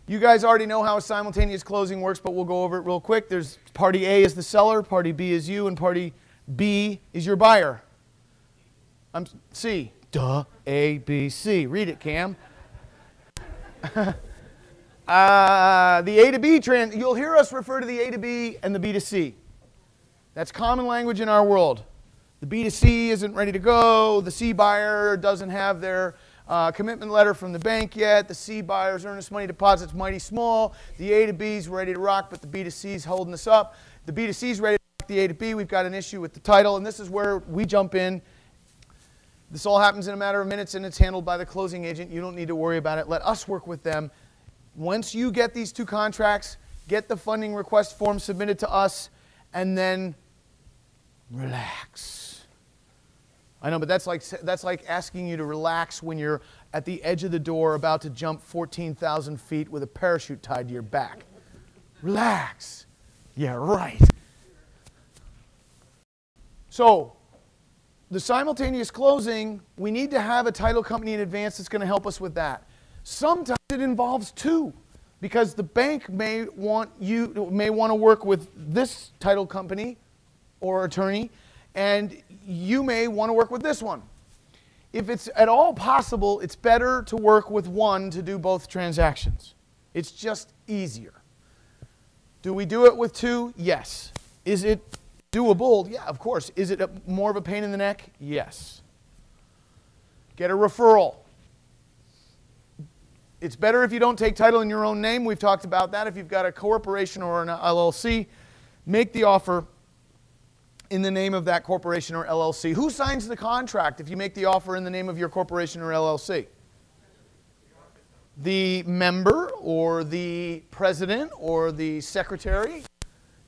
You guys already know how a simultaneous closing works, but we'll go over it real quick. There's party A is the seller, party B is you, and party B is your buyer. C. Duh. A, B, C. Read it, Cam. The A to B you'll hear us refer to the A to B and the B to C. That's common language in our world. The B to C isn't ready to go. The C buyer doesn't have their commitment letter from the bank yet. The C buyer's earnest money deposit's mighty small. The A to B's ready to rock, but the B to C's holding us up. The B to C's ready to rock the A to B. We've got an issue with the title, and this is where we jump in. This all happens in a matter of minutes, and it's handled by the closing agent. You don't need to worry about it. Let us work with them. Once you get these two contracts, get the funding request form submitted to us, and then relax. I know, but that's like asking you to relax when you're at the edge of the door about to jump 14,000 feet with a parachute tied to your back. Relax. Yeah, right. So, the simultaneous closing, we need to have a title company in advance that's going to help us with that. Sometimes it involves two, because the bank may want to work with this title company or attorney, and you may want to work with this one. If it's at all possible, it's better to work with one to do both transactions. It's just easier. Do we do it with two? Yes. Is it doable? Yeah, of course. Is it more of a pain in the neck? Yes. Get a referral. It's better if you don't take title in your own name. We've talked about that. If you've got a corporation or an LLC, make the offer in the name of that corporation or LLC. Who signs the contract if you make the offer in the name of your corporation or LLC? The member or the president or the secretary.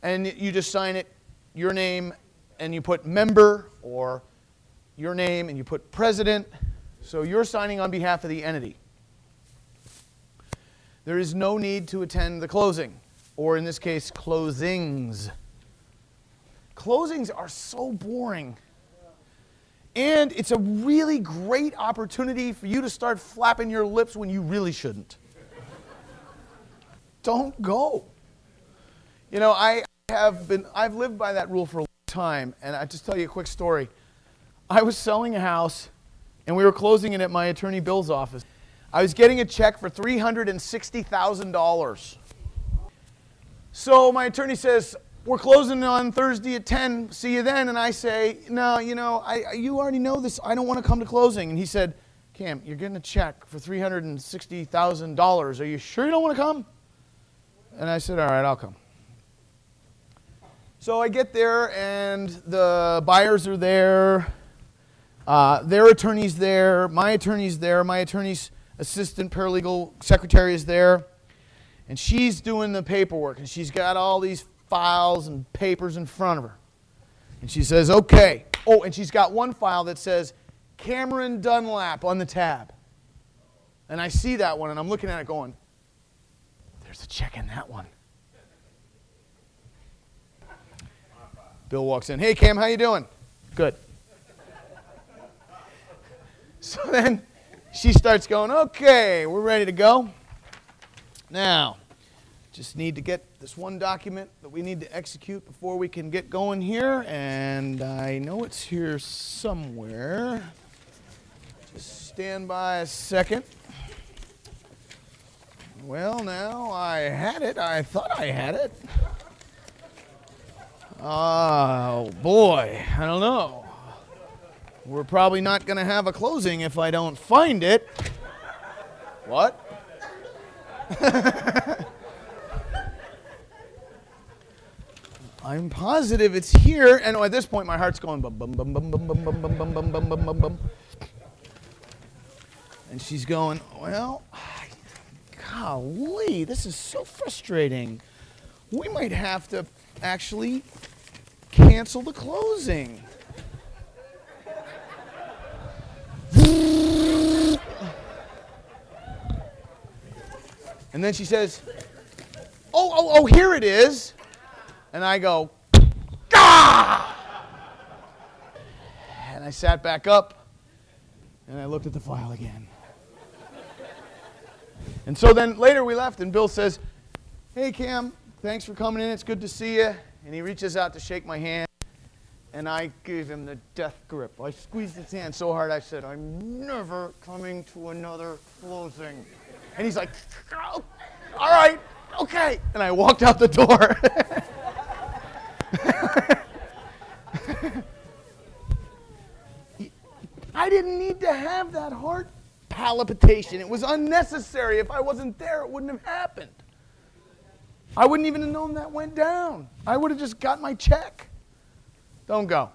And you just sign it, your name, and you put member, or your name and you put president. So you're signing on behalf of the entity. There is no need to attend the closing, or in this case, closings. Closings are so boring. And it's a really great opportunity for you to start flapping your lips when you really shouldn't. Don't go. You know, I've lived by that rule for a long time, and I'll just tell you a quick story. I was selling a house, and we were closing it at my attorney Bill's office. I was getting a check for $360,000. So my attorney says, we're closing on Thursday at 10. See you then. And I say, no, you know, you already know this. I don't want to come to closing. And he said, Cam, you're getting a check for $360,000. Are you sure you don't want to come? And I said, all right, I'll come. So I get there, and the buyers are there. Their attorney's there. My attorney's there. My attorney's assistant paralegal secretary is there. And she's doing the paperwork, and she's got all these files and papers in front of her. And she says, okay. Oh, and she's got one file that says Cameron Dunlap on the tab. And I see that one, and I'm looking at it going, there's a check in that one. Bill walks in. Hey, Cam, how you doing? Good. So then she starts going, okay, we're ready to go. Now, just need to get this one document that we need to execute before we can get going here, and I know it's here somewhere. Just stand by a second. Well, now I had it. I thought I had it. Oh, boy. I don't know. We're probably not going to have a closing if I don't find it. What? I'm positive it's here, and at this point my heart's going bum bum bum bum bum bum bum bum bum bum bum bum bum bum. And she's going, well, golly, this is so frustrating. We might have to actually cancel the closing. And then she says, oh, here it is. And I go, Gah! And I sat back up, and I looked at the file again. And so then later we left, and Bill says, hey, Cam, thanks for coming in. It's good to see you. And he reaches out to shake my hand, and I gave him the death grip. I squeezed his hand so hard, I said, I'm never coming to another closing. And he's like, oh, all right, okay. And I walked out the door. I didn't need to have that heart palpitation. It was unnecessary. If I wasn't there, it wouldn't have happened. I wouldn't even have known that went down. I would have just got my check. Don't go.